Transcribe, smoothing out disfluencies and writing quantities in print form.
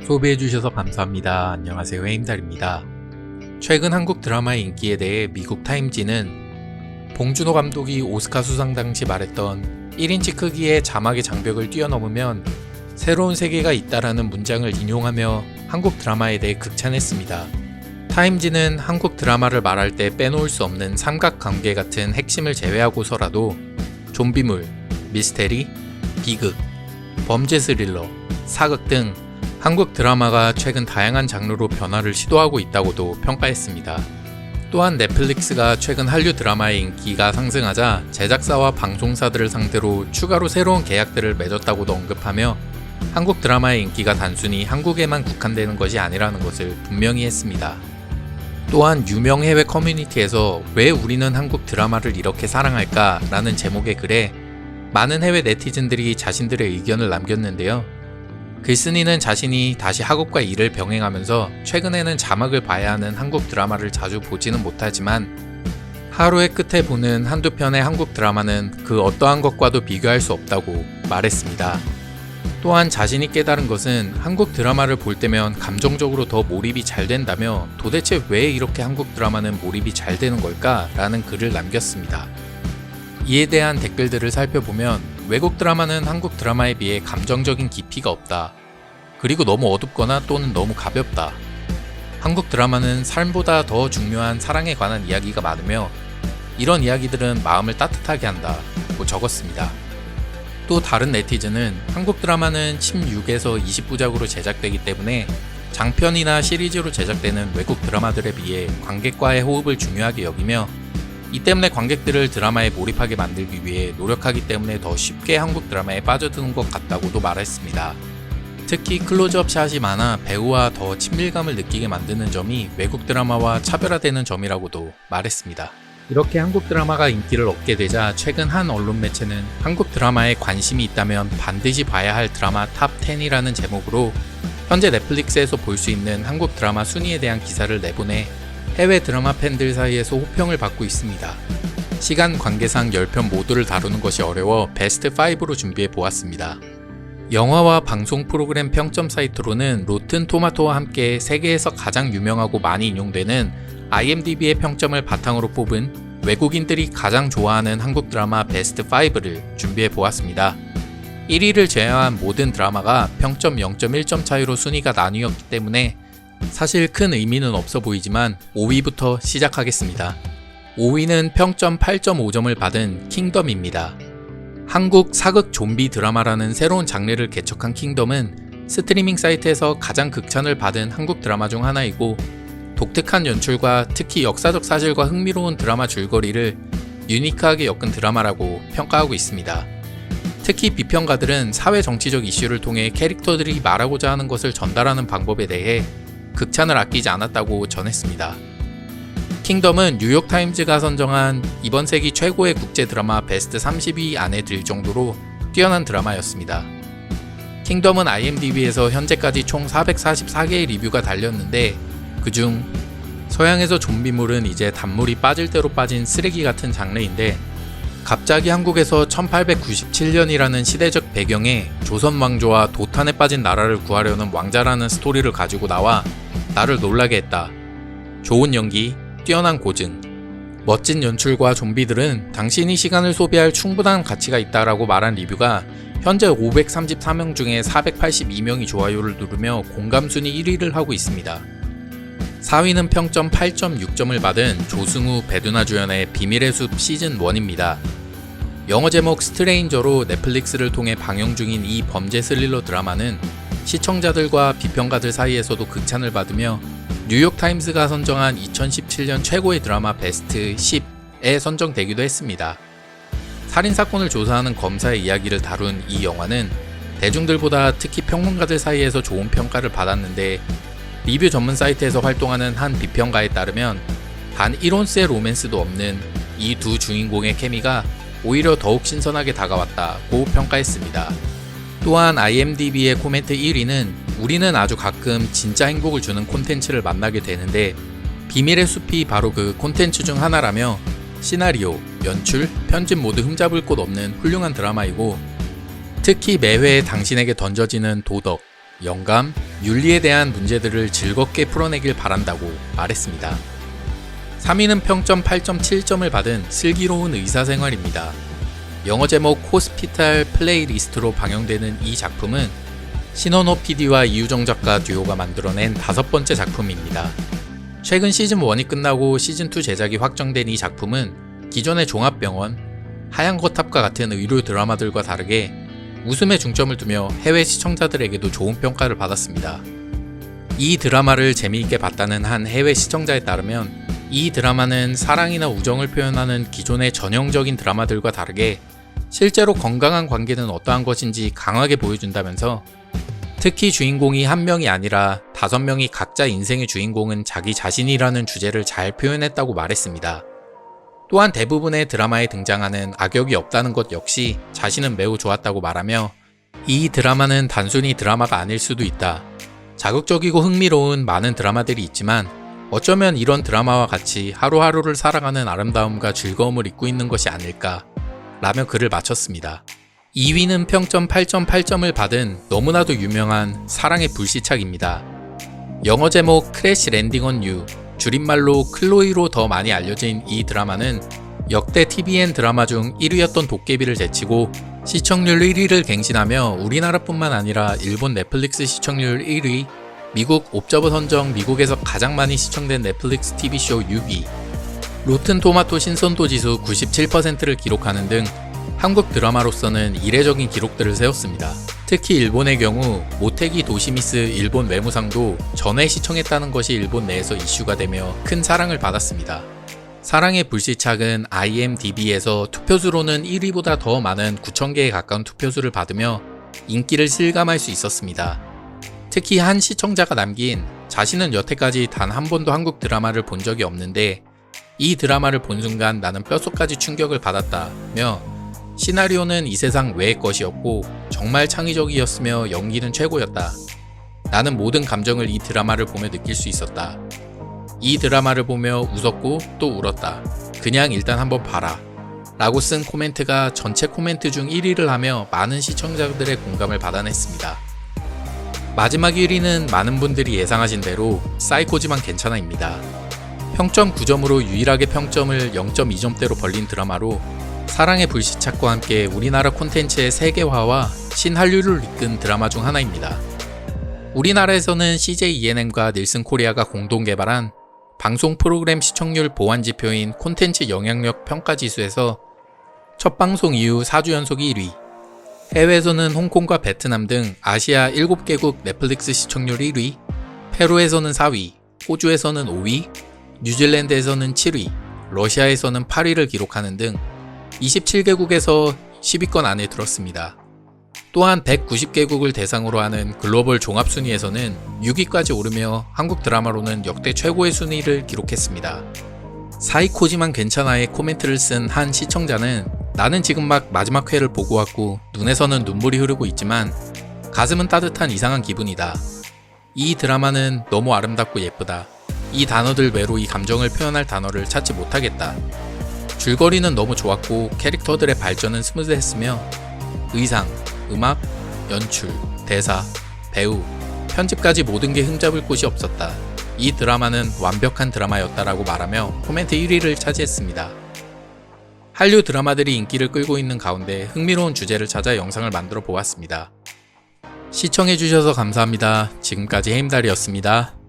소비해주셔서 감사합니다. 안녕하세요, 해임달입니다. 최근 한국 드라마의 인기에 대해 미국 타임지는 봉준호 감독이 오스카 수상 당시 말했던 1인치 크기의 자막의 장벽을 뛰어넘으면 새로운 세계가 있다라는 문장을 인용하며 한국 드라마에 대해 극찬했습니다. 타임지는 한국 드라마를 말할 때 빼놓을 수 없는 삼각관계 같은 핵심을 제외하고서라도 좀비물, 미스테리, 비극, 범죄 스릴러, 사극 등 한국 드라마가 최근 다양한 장르로 변화를 시도하고 있다고도 평가했습니다. 또한 넷플릭스가 최근 한류 드라마의 인기가 상승하자 제작사와 방송사들을 상대로 추가로 새로운 계약들을 맺었다고도 언급하며 한국 드라마의 인기가 단순히 한국에만 국한되는 것이 아니라는 것을 분명히 했습니다. 또한 유명 해외 커뮤니티에서 왜 우리는 한국 드라마를 이렇게 사랑할까? 라는 제목의 글에 많은 해외 네티즌들이 자신들의 의견을 남겼는데요. 글쓴이는 자신이 다시 학업과 일을 병행하면서 최근에는 자막을 봐야 하는 한국 드라마를 자주 보지는 못하지만 하루의 끝에 보는 한두 편의 한국 드라마는 그 어떠한 것과도 비교할 수 없다고 말했습니다. 또한 자신이 깨달은 것은 한국 드라마를 볼 때면 감정적으로 더 몰입이 잘 된다며 도대체 왜 이렇게 한국 드라마는 몰입이 잘 되는 걸까? 라는 글을 남겼습니다. 이에 대한 댓글들을 살펴보면 외국 드라마는 한국 드라마에 비해 감정적인 깊이가 없다. 그리고 너무 어둡거나 또는 너무 가볍다. 한국 드라마는 삶보다 더 중요한 사랑에 관한 이야기가 많으며 이런 이야기들은 마음을 따뜻하게 한다. 고 적었습니다. 또 다른 네티즌은 한국 드라마는 16에서 20부작으로 제작되기 때문에 장편이나 시리즈로 제작되는 외국 드라마들에 비해 관객과의 호흡을 중요하게 여기며 이 때문에 관객들을 드라마에 몰입하게 만들기 위해 노력하기 때문에 더 쉽게 한국 드라마에 빠져드는 것 같다고도 말했습니다. 특히 클로즈업 샷이 많아 배우와 더 친밀감을 느끼게 만드는 점이 외국 드라마와 차별화되는 점이라고도 말했습니다. 이렇게 한국 드라마가 인기를 얻게 되자 최근 한 언론 매체는 한국 드라마에 관심이 있다면 반드시 봐야 할 드라마 탑 10이라는 제목으로 현재 넷플릭스에서 볼 수 있는 한국 드라마 순위에 대한 기사를 내보내 해외 드라마 팬들 사이에서 호평을 받고 있습니다. 시간 관계상 10편 모두를 다루는 것이 어려워 베스트 5로 준비해 보았습니다. 영화와 방송 프로그램 평점 사이트로는 로튼 토마토와 함께 세계에서 가장 유명하고 많이 인용되는 IMDb의 평점을 바탕으로 뽑은 외국인들이 가장 좋아하는 한국 드라마 베스트 5를 준비해 보았습니다. 1위를 제외한 모든 드라마가 평점 0.1점 차이로 순위가 나뉘었기 때문에 사실 큰 의미는 없어 보이지만 5위부터 시작하겠습니다. 5위는 평점 8.5점을 받은 킹덤입니다. 한국 사극 좀비 드라마라는 새로운 장르를 개척한 킹덤은 스트리밍 사이트에서 가장 극찬을 받은 한국 드라마 중 하나이고 독특한 연출과 특히 역사적 사실과 흥미로운 드라마 줄거리를 유니크하게 엮은 드라마라고 평가하고 있습니다. 특히 비평가들은 사회 정치적 이슈를 통해 캐릭터들이 말하고자 하는 것을 전달하는 방법에 대해 극찬을 아끼지 않았다고 전했습니다. 킹덤은 뉴욕타임즈가 선정한 이번 세기 최고의 국제 드라마 베스트 30위 안에 들 정도로 뛰어난 드라마였습니다. 킹덤은 IMDb에서 현재까지 총 444개의 리뷰가 달렸는데 그중 서양에서 좀비물은 이제 단물이 빠질 대로 빠진 쓰레기 같은 장르인데 갑자기 한국에서 1897년이라는 시대적 배경에 조선 왕조와 도탄에 빠진 나라를 구하려는 왕자라는 스토리를 가지고 나와 나를 놀라게 했다. 좋은 연기, 뛰어난 고증, 멋진 연출과 좀비들은 당신이 시간을 소비할 충분한 가치가 있다라고 말한 리뷰가 현재 534명 중에 482명이 좋아요를 누르며 공감순위 1위를 하고 있습니다. 4위는 평점 8.6점을 받은 조승우, 배두나 주연의 비밀의 숲 시즌1입니다. 영어 제목 스트레인저로 넷플릭스를 통해 방영 중인 이 범죄 스릴러 드라마는 시청자들과 비평가들 사이에서도 극찬을 받으며 뉴욕타임스가 선정한 2017년 최고의 드라마 베스트 10에 선정되기도 했습니다. 살인사건을 조사하는 검사의 이야기를 다룬 이 영화는 대중들보다 특히 평론가들 사이에서 좋은 평가를 받았는데 리뷰 전문 사이트에서 활동하는 한 비평가에 따르면 단 1온스의 로맨스도 없는 이 두 주인공의 케미가 오히려 더욱 신선하게 다가왔다고 평가했습니다. 또한 IMDb의 코멘트 1위는 우리는 아주 가끔 진짜 행복을 주는 콘텐츠를 만나게 되는데 비밀의 숲이 바로 그 콘텐츠 중 하나라며 시나리오, 연출, 편집 모두 흠잡을 곳 없는 훌륭한 드라마이고 특히 매회 당신에게 던져지는 도덕, 영감, 윤리에 대한 문제들을 즐겁게 풀어내길 바란다고 말했습니다. 3위는 평점 8.7점을 받은 슬기로운 의사생활입니다. 영어 제목 호스피탈 플레이리스트로 방영되는 이 작품은 신원호 PD와 이유정 작가 듀오가 만들어낸 5번째 작품입니다. 최근 시즌1이 끝나고 시즌2 제작이 확정된 이 작품은 기존의 종합병원, 하얀 거탑과 같은 의료 드라마들과 다르게 웃음에 중점을 두며 해외 시청자들에게도 좋은 평가를 받았습니다. 이 드라마를 재미있게 봤다는 한 해외 시청자에 따르면 이 드라마는 사랑이나 우정을 표현하는 기존의 전형적인 드라마들과 다르게 실제로 건강한 관계는 어떠한 것인지 강하게 보여준다면서 특히 주인공이 한 명이 아니라 5명이 각자 인생의 주인공은 자기 자신이라는 주제를 잘 표현했다고 말했습니다. 또한 대부분의 드라마에 등장하는 악역이 없다는 것 역시 자신은 매우 좋았다고 말하며 이 드라마는 단순히 드라마가 아닐 수도 있다. 자극적이고 흥미로운 많은 드라마들이 있지만 어쩌면 이런 드라마와 같이 하루하루를 살아가는 아름다움과 즐거움을 잇고 있는 것이 아닐까 라며 글을 마쳤습니다. 2위는 평점 8.8점을 받은 너무나도 유명한 사랑의 불시착입니다. 영어 제목 크래시 랜딩 온 유, 줄임말로 클로이로 더 많이 알려진 이 드라마는 역대 TVN 드라마 중 1위였던 도깨비를 제치고 시청률 1위를 갱신하며 우리나라뿐만 아니라 일본 넷플릭스 시청률 1위, 미국 옵저버 선정 미국에서 가장 많이 시청된 넷플릭스 TV쇼 6위, 로튼 토마토 신선도 지수 97%를 기록하는 등 한국 드라마로서는 이례적인 기록들을 세웠습니다. 특히 일본의 경우 모테기 도시미스 일본 외무상도 전회 시청했다는 것이 일본 내에서 이슈가 되며 큰 사랑을 받았습니다. 사랑의 불시착은 IMDb에서 투표수로는 1위보다 더 많은 9,000개에 가까운 투표수를 받으며 인기를 실감할 수 있었습니다. 특히 한 시청자가 남긴 자신은 여태까지 단 한 번도 한국 드라마를 본 적이 없는데 이 드라마를 본 순간 나는 뼛속까지 충격을 받았다며 시나리오는 이 세상 외의 것이었고 정말 창의적이었으며 연기는 최고였다. 나는 모든 감정을 이 드라마를 보며 느낄 수 있었다. 이 드라마를 보며 웃었고 또 울었다. 그냥 일단 한번 봐라. 라고 쓴 코멘트가 전체 코멘트 중 1위를 하며 많은 시청자들의 공감을 받아냈습니다. 마지막 1위는 많은 분들이 예상하신 대로 사이코지만 괜찮아입니다. 평점 9점으로 유일하게 평점을 0.2점대로 벌린 드라마로 사랑의 불시착과 함께 우리나라 콘텐츠의 세계화와 신한류를 이끈 드라마 중 하나입니다. 우리나라에서는 CJ ENM과 닐슨 코리아가 공동 개발한 방송 프로그램 시청률 보완 지표인 콘텐츠 영향력 평가 지수에서 첫 방송 이후 4주 연속 1위, 해외에서는 홍콩과 베트남 등 아시아 7개국 넷플릭스 시청률 1위, 페루에서는 4위, 호주에서는 5위, 뉴질랜드에서는 7위, 러시아에서는 8위를 기록하는 등 27개국에서 10위권 안에 들었습니다. 또한 190개국을 대상으로 하는 글로벌 종합순위에서는 6위까지 오르며 한국 드라마로는 역대 최고의 순위를 기록했습니다. 사이코지만 괜찮아의 코멘트를 쓴 한 시청자는 나는 지금 막 마지막 회를 보고 왔고 눈에서는 눈물이 흐르고 있지만 가슴은 따뜻한 이상한 기분이다. 이 드라마는 너무 아름답고 예쁘다. 이 단어들 외로 이 감정을 표현할 단어를 찾지 못하겠다. 줄거리는 너무 좋았고 캐릭터들의 발전은 스무스했으며 의상, 음악, 연출, 대사, 배우, 편집까지 모든 게 흠잡을 곳이 없었다. 이 드라마는 완벽한 드라마였다라고 말하며 코멘트 1위를 차지했습니다. 한류 드라마들이 인기를 끌고 있는 가운데 흥미로운 주제를 찾아 영상을 만들어 보았습니다. 시청해주셔서 감사합니다. 지금까지 헤임달이었습니다.